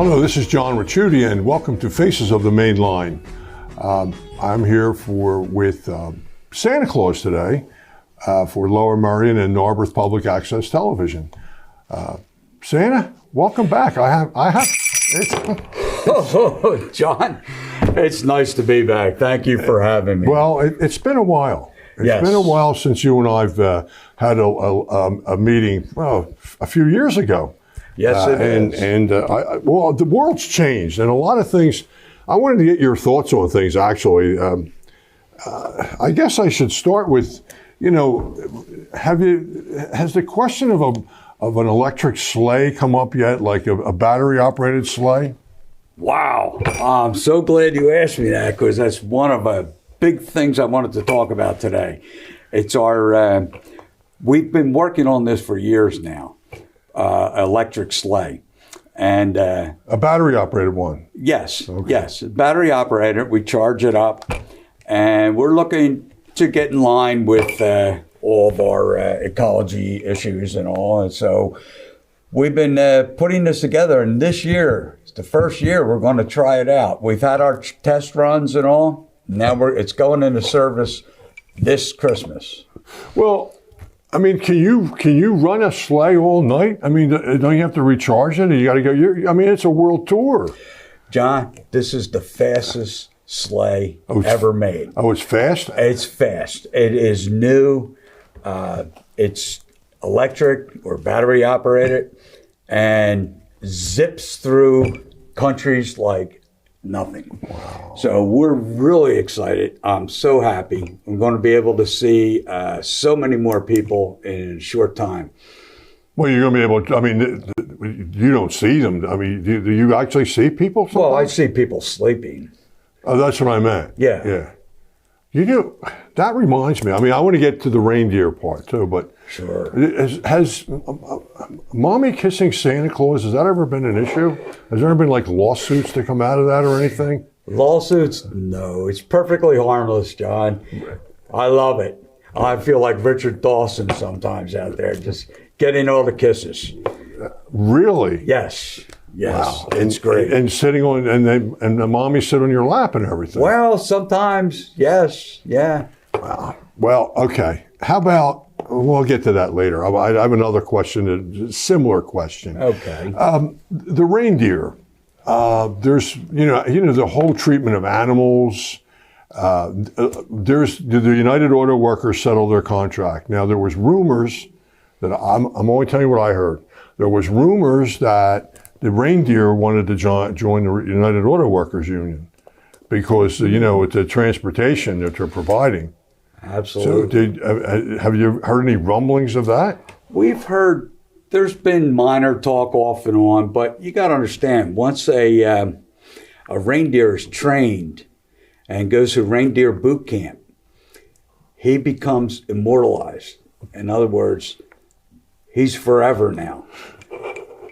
Hello, this is John Ricciutti, and welcome to Faces of the Main Line. I'm here with Santa Claus today for Lower Merion and Narberth Public Access Television. Santa, welcome back. Oh, John, it's nice to be back. Thank you for having me. Well, it's been a while. Yes. It's been a while since you and I've had a meeting, well, a few years ago. Yes, it is. Well, the world's changed, and a lot of things. I wanted to get your thoughts on things. Actually, I guess I should start with, has the question of an electric sleigh come up yet, like a battery-operated sleigh? Wow, I'm so glad you asked me that, because that's one of the big things I wanted to talk about today. It's we've been working on this for years now. Electric sleigh, and a battery-operated one. Yes, okay. Yes, battery operated. We charge it up, and we're looking to get in line with all of our ecology issues and all. And so we've been putting this together, and this year, it's the first year we're going to try it out. We've had our test runs and all. Now it's going into service this Christmas. Well, I mean, can you run a sleigh all night? I mean, don't you have to recharge it? You got to go. It's a world tour. John, this is the fastest sleigh ever made. Oh, it's fast? It's fast. It is new. It's electric or battery operated, and zips through countries like nothing. Wow. So we're really excited. I'm so happy. I'm going to be able to see so many more people in a short time. Well, you're going to be able to, I mean, you don't see them. I mean, do you actually see people sometimes? Well, I see people sleeping. Oh, that's what I meant. Yeah. Yeah. You do. That reminds me. I mean, I want to get to the reindeer part too, but sure. Has mommy kissing Santa Claus, has that ever been an issue? Has there ever been like lawsuits to come out of that or anything? Lawsuits? No, it's perfectly harmless, John. I love it. I feel like Richard Dawson sometimes out there, just getting all the kisses. Really? Yes. Yes, wow. It's great. And sitting on, and the mommy sit on your lap and everything. Well, sometimes, yes, yeah. Wow. Well, okay. How about, we'll get to that later. I have another question, a similar question. Okay. The reindeer, there's, the whole treatment of animals. Did the United Auto Workers settle their contract? Now, there was rumors that, I'm only telling you what I heard. There was rumors that the reindeer wanted to join the United Auto Workers Union because, with the transportation that they're providing. Absolutely. So have you heard any rumblings of that? We've heard, there's been minor talk off and on, but you got to understand, once a reindeer is trained and goes to reindeer boot camp, he becomes immortalized. In other words, he's forever now.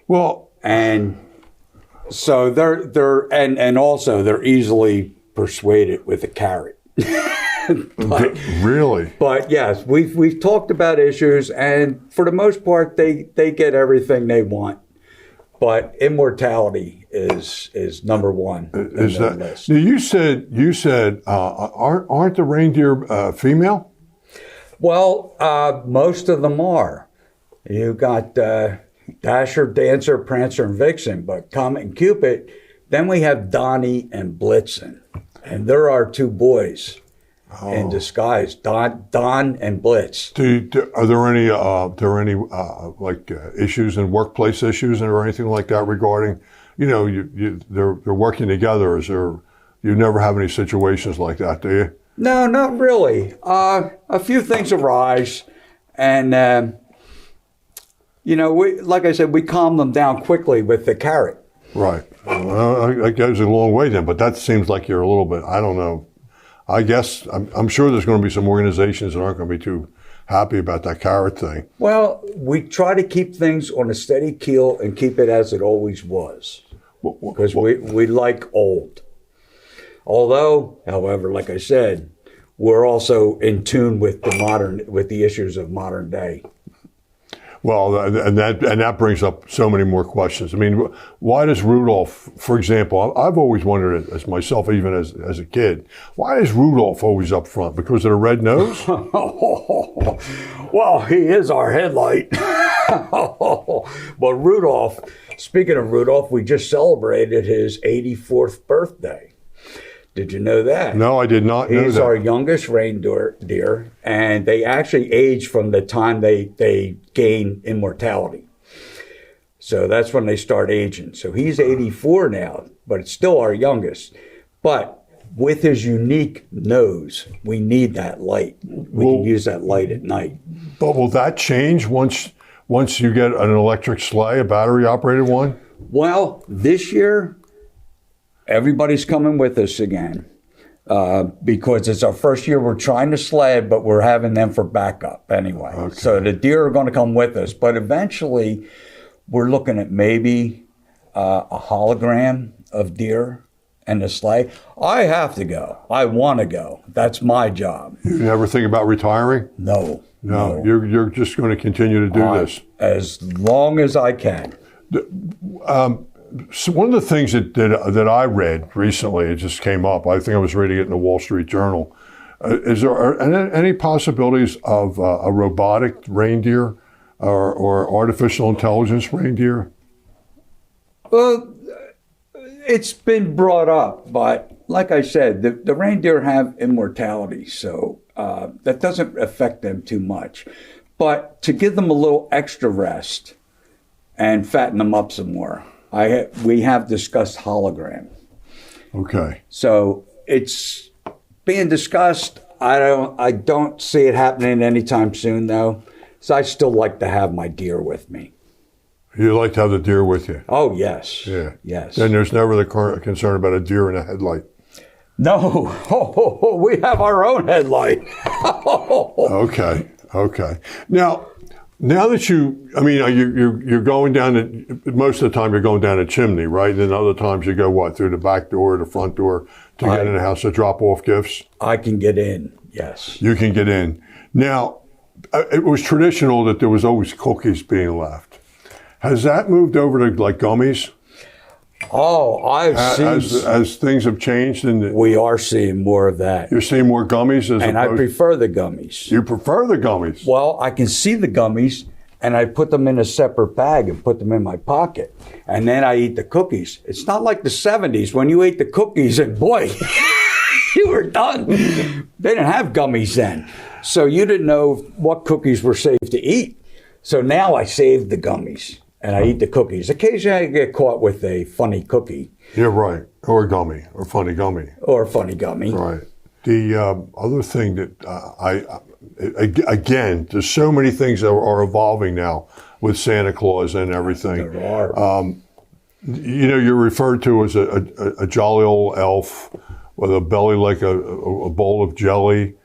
Well, and so they're also they're easily persuaded with a carrot. Really? But yes, we've talked about issues, and for the most part, they get everything they want. But immortality is number one in the list. You said aren't the reindeer female? Well, most of them are. You got Dasher, Dancer, Prancer, and Vixen, but Comet and Cupid. Then we have Donnie and Blitzen, and there are two boys in disguise, Don and Blitz. Are there any issues in workplace issues or anything like that regarding, they're working together? You never have any situations like that, do you? No, not really. A few things arise, and like I said, we calm them down quickly with the carrot. Right. Well, that goes a long way then, but that seems like you're a little bit, I don't know. I guess, I'm sure there's going to be some organizations that aren't going to be too happy about that carrot thing. Well, we try to keep things on a steady keel and keep it as it always was. Because we like old. Although, however, like I said, we're also in tune with the issues of modern day. Well, and that brings up so many more questions. I mean, why does Rudolph, for example, I've always wondered, as myself, even as a kid, why is Rudolph always up front? Because of the red nose? Well, he is our headlight. But Rudolph, speaking of Rudolph, we just celebrated his 84th birthday. Did you know that? No, I did not know that. He's our youngest reindeer, and they actually age from the time they gain immortality. So that's when they start aging. So he's 84 now, but it's still our youngest. But with his unique nose, we need that light. We can use that light at night. But will that change once you get an electric sleigh, a battery-operated one? Well, this year, everybody's coming with us again because it's our first year. We're trying to sled, but we're having them for backup anyway. Okay. So the deer are going to come with us. But eventually, we're looking at maybe a hologram of deer and the sleigh. I have to go. I want to go. That's my job. You never think about retiring? No. You're just going to continue to do this? As long as I can. So one of the things that I read recently, it just came up. I think I was reading it in the Wall Street Journal. Is there any possibilities of a robotic reindeer or artificial intelligence reindeer? Well, it's been brought up, but like I said, the reindeer have immortality, so that doesn't affect them too much. But to give them a little extra rest and fatten them up some more, we have discussed hologram. Okay. So it's being discussed. I don't see it happening anytime soon, though. So I still like to have my deer with me. You like to have the deer with you? Oh, yes. Yeah. Yes. And there's never the concern about a deer in a headlight? No. We have our own headlight. Okay. Now that you're going down, most of the time you're going down a chimney, right? And then other times you go, what, through the back door or the front door to get in the house to drop off gifts? I can get in, yes. You can get in. Now, it was traditional that there was always cookies being left. Has that moved over to like gummies? Oh, I've seen... As things have changed? We are seeing more of that. You're seeing more gummies? And I prefer the gummies. You prefer the gummies? Well, I can see the gummies, and I put them in a separate bag and put them in my pocket. And then I eat the cookies. It's not like the 70s when you ate the cookies and boy, you were done. They didn't have gummies then. So you didn't know what cookies were safe to eat. So now I save the gummies and I eat the cookies. Occasionally I get caught with a funny cookie. Yeah, right. Or a gummy, or funny gummy. Or a funny gummy. Right. The other thing that again, there's so many things that are evolving now with Santa Claus and everything. There are. You're referred to as a jolly old elf with a belly like a bowl of jelly.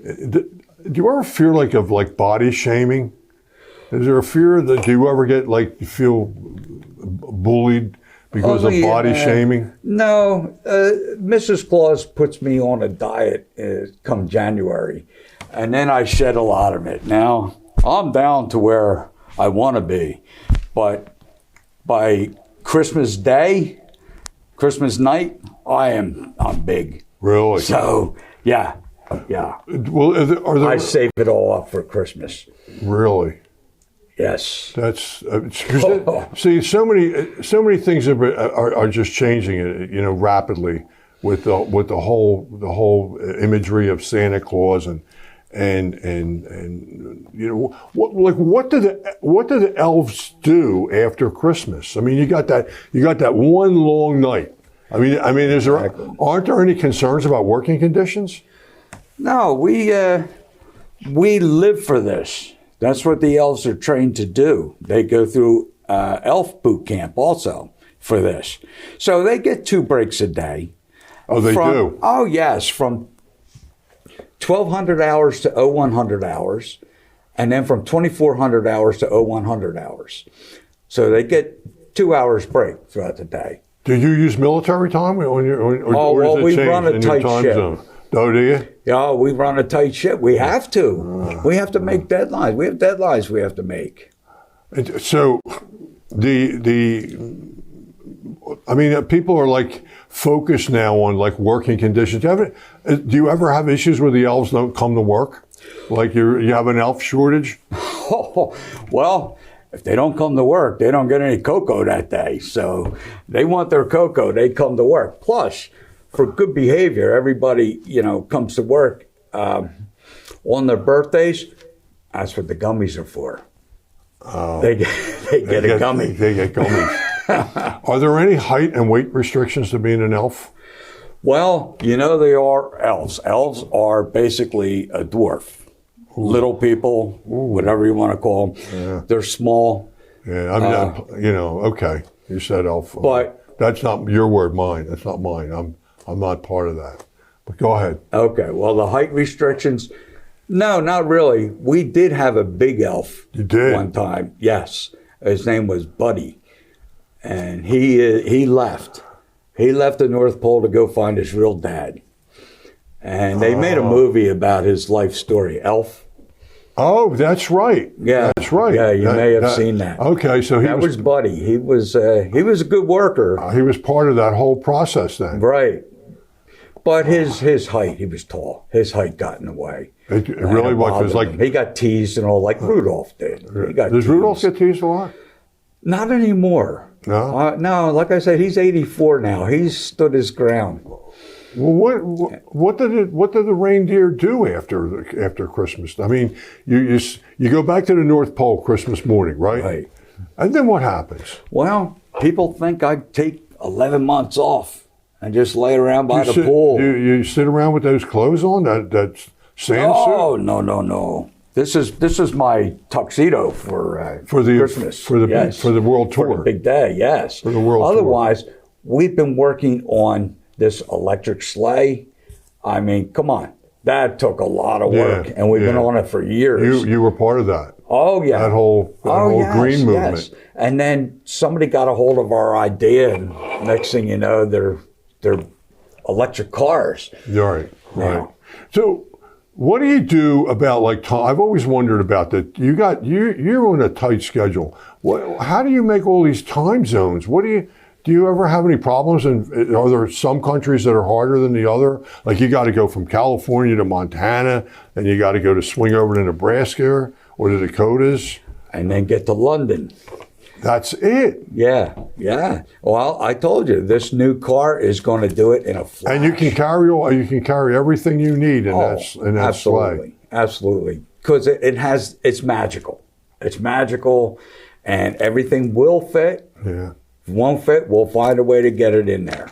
Do you ever fear of body shaming? Is there a fear that do you ever get you feel bullied because of body shaming? No, Mrs. Claus puts me on a diet come January, and then I shed a lot of it. Now I'm down to where I want to be, but by Christmas Day, Christmas night, I'm big. Really? So yeah. Well, I save it all up for Christmas. Really? Yes. That's see, so many things are just changing, rapidly with the whole imagery of Santa Claus and what do the elves do after Christmas? I mean, you got that one long night. I mean, aren't there any concerns about working conditions? No, we live for this. That's what the elves are trained to do. They go through elf boot camp also for this. So they get 2 breaks a day. Oh, they do? Oh, yes, from 1,200 hours to 0100 hours, and then from 2,400 hours to 0100 hours. So they get 2 hours break throughout the day. Do you use military time or we run a tight ship. Zone? Oh, do you? Yeah, we run a tight ship. We have to. We have to make deadlines. We have deadlines we have to make. So I mean, people are like focused now on like working conditions. Do you ever have issues where the elves don't come to work? Like you have an elf shortage? Oh, well, if they don't come to work, they don't get any cocoa that day. So they want their cocoa, they come to work. Plus, for good behavior, everybody, comes to work on their birthdays. That's what the gummies are for. Oh, they get a gummy. They get gummies. Are there any height and weight restrictions to being an elf? Well, they are elves. Elves are basically a dwarf. Little people, whatever you want to call them. Yeah. They're small. Yeah, I mean, okay. You said elf. But that's not your word, mine. That's not mine. I'm not part of that. But go ahead. Okay. Well, the height restrictions, no, not really. We did have a big elf. You did? One time, yes. His name was Buddy. And he left. He left the North Pole to go find his real dad. And they made a movie about his life story, Elf. Oh, that's right. Yeah, that's right. Yeah, you may have seen that. Okay, so that was Buddy. He was a good worker. He was part of that whole process then. Right. But his height, he was tall. His height got in the way. It really was like he got teased and all, like Rudolph did. Does Rudolph get teased a lot? Not anymore. No. No, like I said, he's 84 now. He's stood his ground. Well, what did the reindeer do after Christmas? I mean, you go back to the North Pole Christmas morning, right? Right. And then what happens? Well, people think I take 11 months off and just lay around by the pool. You sit around with those clothes on, that sand suit? Oh, no. This is my tuxedo for Christmas. For the world tour. For the big day, yes. For the world tour. Otherwise, we've been working on this electric sleigh. I mean, come on. That took a lot of work, and we've been on it for years. You were part of that. Oh, yeah. That whole green movement. Yes. And then somebody got a hold of our idea, and next thing you know, they're electric cars. Right. So what do you do about I've always wondered about that. You're on a tight schedule. How do you make all these time zones? Do you ever have any problems? And are there some countries that are harder than the other? Like you got to go from California to Montana, and you got to go to swing over to Nebraska or the Dakotas, and then get to London. That's it. Yeah. Well, I told you this new car is going to do it in a flash. And you can carry everything you need in that sleigh. Absolutely, because it's magical. It's magical, and everything will fit. Yeah. If it won't fit, we'll find a way to get it in there.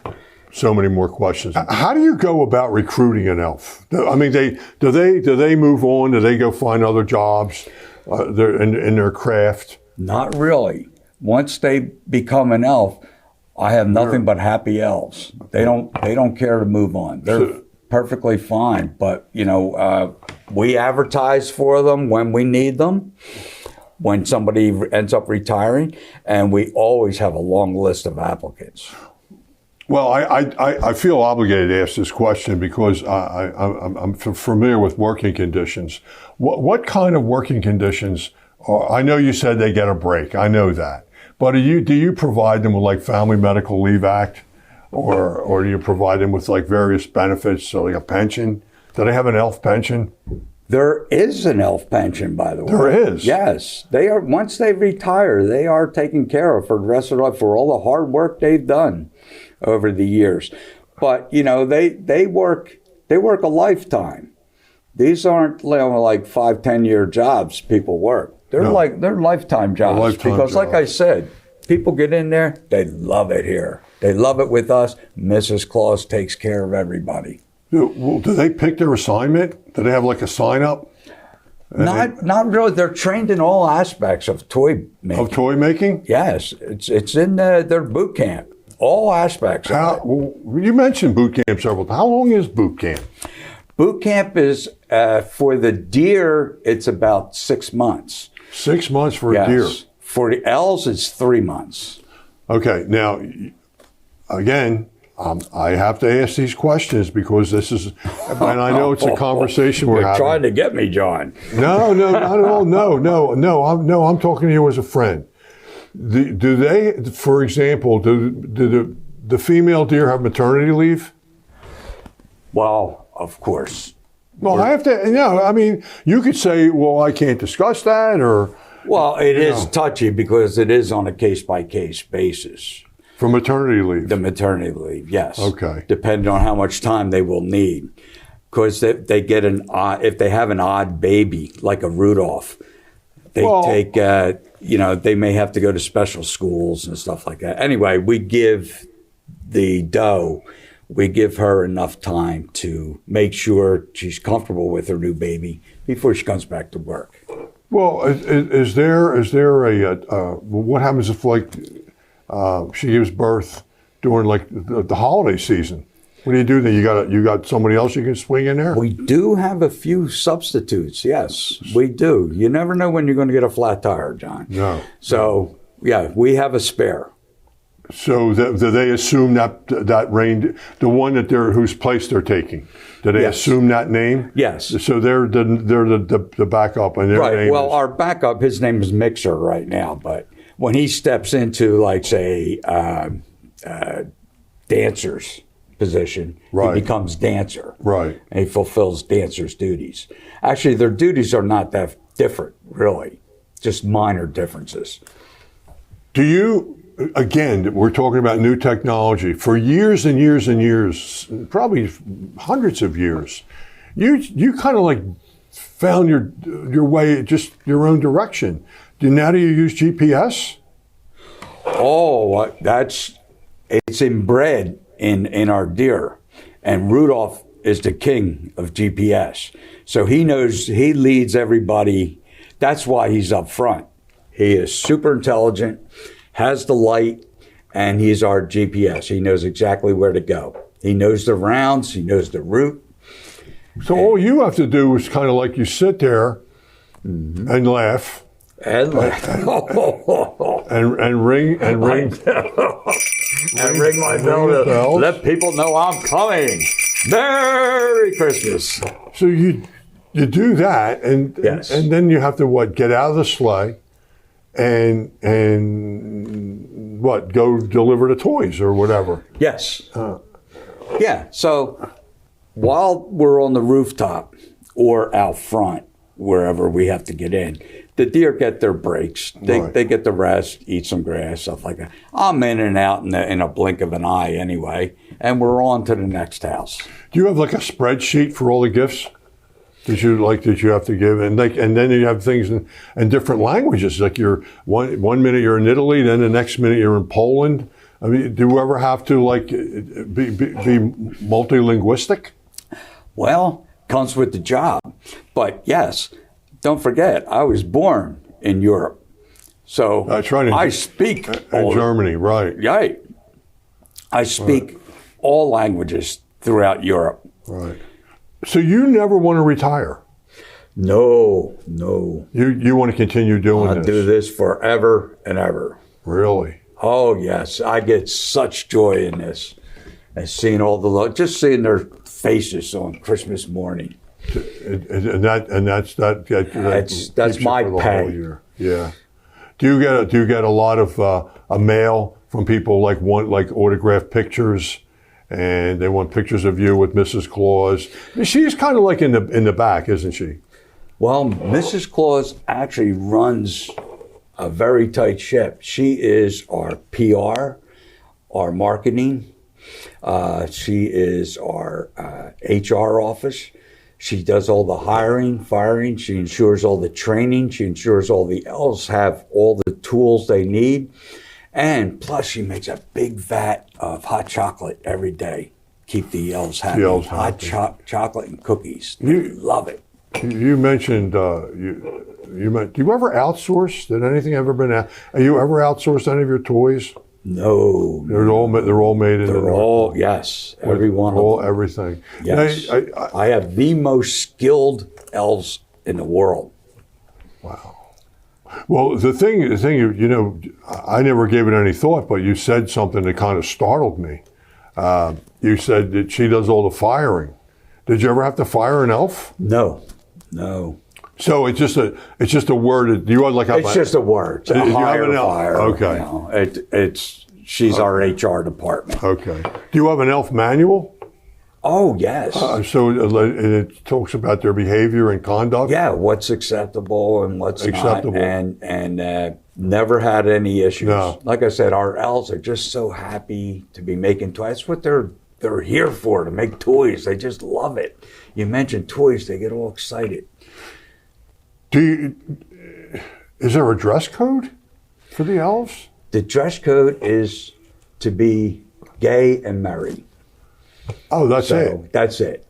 So many more questions. How do you go about recruiting an elf? I mean, do they move on? Do they go find other jobs in their craft? Not really. Once they become an elf, I have nothing but happy elves. They don't care to move on. They're perfectly fine. But we advertise for them when we need them, when somebody ends up retiring, and we always have a long list of applicants. Well, I feel obligated to ask this question because I'm familiar with working conditions. What kind of working conditions? I know you said they get a break. I know that. But do you provide them with Family Medical Leave Act, or do you provide them with various benefits, so like a pension? Do they have an elf pension? There is an elf pension, by the way. There is? Yes. They are. Once they retire, they are taken care of for the rest of their life for all the hard work they've done over the years. But, they work a lifetime. These aren't 5-10 year jobs people work. They're lifetime jobs. Because like I said, people get in there, they love it here. They love it with us. Mrs. Claus takes care of everybody. Do they pick their assignment? Do they have a sign up? Not really. They're trained in all aspects of toy making. Of toy making? Yes. It's in their boot camp. All aspects of it. Well, you mentioned boot camp several times. How long is boot camp? Boot camp is, for the deer, it's about 6 months. 6 months for a deer? For the elves, it's 3 months. Okay. Now, again, I have to ask these questions because this is, and I know it's a conversation we're You're having. trying to get me, John. No, not at all. No. I'm talking to you as a friend. Do they, for example, do the female deer have maternity leave? Well, of course. Well, I have to. I mean, you could say, well, I can't discuss that, or Well, it is touchy because it is on a case-by-case basis. for maternity leave. The maternity leave, yes. Okay. Depending on how much time they will need. Because they get if they have an odd baby, like a Rudolph, they take, they may have to go to special schools and stuff like that. Anyway, we give the doe, we give her enough time to make sure she's comfortable with her new baby before she comes back to work. Well, is there what happens if she gives birth during like the holiday season? What do you do then? You got somebody else you can swing in there? We do have a few substitutes. Yes, we do. You never know when you're going to get a flat tire, John. No. So yeah, we have a spare. So do they assume that the one whose place they're taking? Do they Yes. assume that name? Yes. So they're the backup, and their Right. name Well, is, our backup, his name is Mixer right now, but when he steps into, like, say, dancer's position, Right. he becomes dancer. Right. And he fulfills dancer's duties. Actually, their duties are not that different, really, just minor differences. Do you? Again, we're talking about new technology. For years and years and years, probably hundreds of years, you kind of like found your way, just your own direction. Now do you use GPS? Oh, it's inbred in our deer. And Rudolph is the king of GPS. So he leads everybody. That's why he's up front. He is super intelligent, has the light, and he's our GPS. He knows exactly where to go. He knows the rounds, he knows the route. So all you have to do is kind of like you sit there and laugh And and ring and ring my bell to bells. let people know I'm coming. Merry Christmas. So you do that, and Yes. and then you have to get out of the sleigh, and go deliver the toys or whatever. Yes. Yeah. So while we're on the rooftop or out front, wherever we have to get in, the deer get their breaks. They get the rest, eat some grass, stuff like that. I'm in and out in a blink of an eye anyway, and we're on to the next house. Do you have like a spreadsheet for all the gifts that you have to give, and then you have things in different languages? Like you're one minute you're in Italy, then the next minute you're in Poland. I mean, do you ever have to be multilinguistic? Well, comes with the job. But yes, don't forget, I was born in Europe. So That's right. I speak In Germany, right. Right. I speak all languages throughout Europe. Right. So you never want to retire? No. You want to continue doing I'll this? do this forever and ever. Really? Oh, yes. I get such joy in this. And seeing all just seeing their faces on Christmas morning. And that's That's keeps you my for the pay. whole year. Yeah. Do you get a lot of a mail from people like autographed pictures, and they want pictures of you with Mrs. Claus? She's kind of like in the back, isn't she? Well, Mrs. Claus actually runs a very tight ship. She is our PR, our marketing. She is our HR office. She does all the hiring, firing. She ensures all the training. She ensures all the elves have all the tools they need. And plus, she makes a big vat of hot chocolate every day. Keep the elves happy. Hot chocolate and cookies. They love it. You mentioned do you ever outsource? Did anything ever been? Have you ever outsourced any of your toys? No. They're all made in. They're all, yes, every one of them. Everything. Yes. Now, I have the most skilled elves in the world. Wow. Well, the thing, I never gave it any thought, but you said something that kind of startled me. You said that she does all the firing. Did you ever have to fire an elf? No. So it's just a word. Do you like? It's just a word. It's a You have hire an elf. fire. Okay. You know, she's our HR department. Okay. Do you have an elf manual? Oh, yes. So it talks about their behavior and conduct? Yeah, what's acceptable and what's Acceptable. not. And never had any issues. No. Like I said, our elves are just so happy to be making toys. That's what they're here for, to make toys. They just love it. You mentioned toys, they get all excited. Is there a dress code for the elves? The dress code is to be gay and merry. Oh, that's So it. that's it.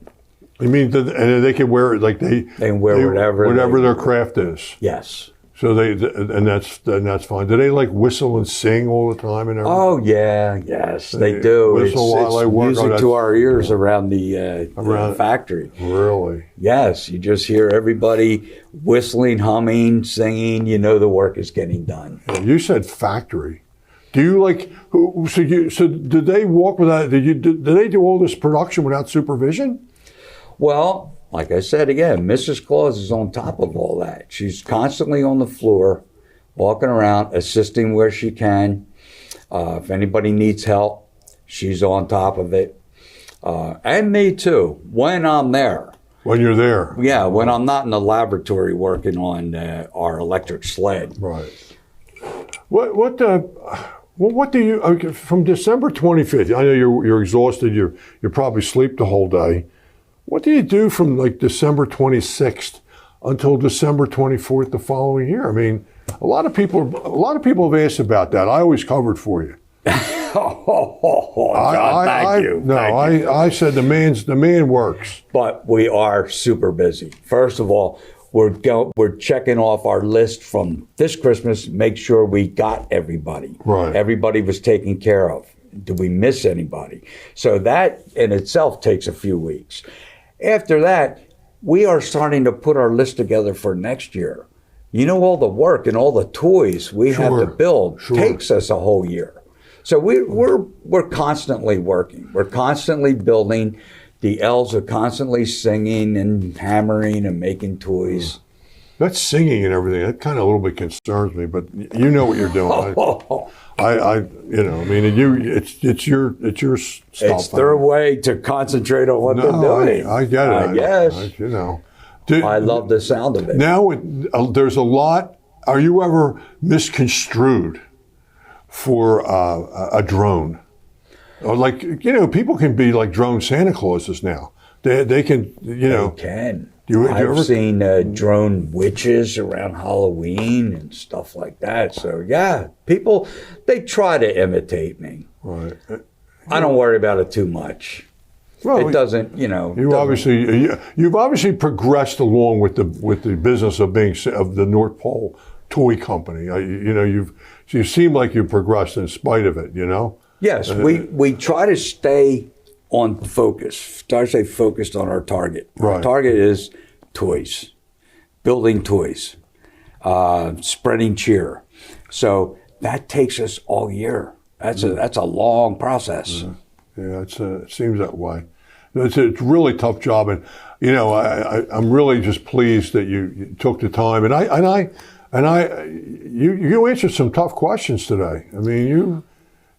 You mean, and they can wear it like they can wear whatever their craft is. Yes. So and that's fine. Do they like whistle and sing all the time and everything? Oh yeah, yes, they do. Whistle while I work. Music to our ears around the factory. Really? Yes, you just hear everybody whistling, humming, singing. You know the work is getting done. You said factory. Do you like? So did they walk without? Did they do all this production without supervision? Well, like I said again, Mrs. Claus is on top of all that. She's constantly on the floor, walking around, assisting where she can. If anybody needs help, she's on top of it. And me too, when I'm there. When you're there. Yeah, when I'm not in the laboratory working on our electric sled. Right. What do you from December 25th? I know you're exhausted. You probably sleep the whole day. What do you do from like December 26th until December 24th the following year? I mean, a lot of people have asked about that. I always covered for you. John, thank you. No, I said the man works. But we are super busy. First of all, we're checking off our list from this Christmas, make sure we got everybody. Right. Everybody was taken care of. Did we miss anybody? So that in itself takes a few weeks. After that, we are starting to put our list together for next year. You know, all the work and all the toys we have to build takes us a whole year. So we're constantly working. We're constantly building. The elves are constantly singing and hammering and making toys. That singing and everything, that kind of a little bit concerns me, but you know what you're doing. It's your stuff. It's their way to concentrate on what they're doing. I get it. Yes. I love the sound of it. Now, there's a lot. Are you ever misconstrued for a drone? Or like, people can be like drone Santa Clauses now. They can, They can. I've seen drone witches around Halloween and stuff like that. So yeah, people, they try to imitate me. Right. I don't worry about it too much. Well, it doesn't, You've obviously progressed along with the business of the North Pole Toy Company. You seem like you've progressed in spite of it. Yes, we try to stay on focus. Try to stay focused on our target. Right. Our target is toys, building toys, spreading cheer. So that takes us all year. That's a long process. Yeah, it seems that way. It's a really tough job, and I'm really just pleased that you took the time. And you answered some tough questions today. I mean,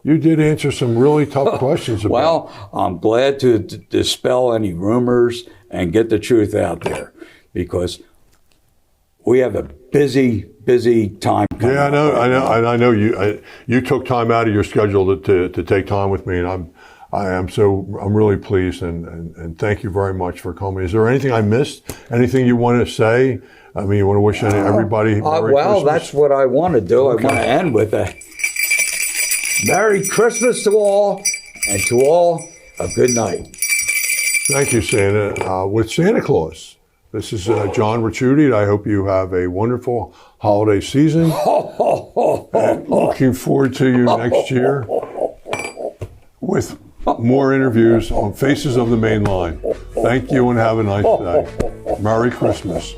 you did answer some really tough questions. Well, I'm glad to dispel any rumors and get the truth out there, because we have a busy time coming up. I know you took time out of your schedule to take time with me, and I'm really pleased and thank you very much for coming. Is there anything I missed? Anything you want to say? I mean, you want to wish everybody Merry Christmas? That's what I want to do. Okay. I want to end with a Merry Christmas to all, and to all a good night. Thank you, Santa. With Santa Claus, this is John Ricciutti, and I hope you have a wonderful holiday season. And looking forward to you next year with more interviews on Faces of the Main Line. Thank you and have a nice day. Merry Christmas.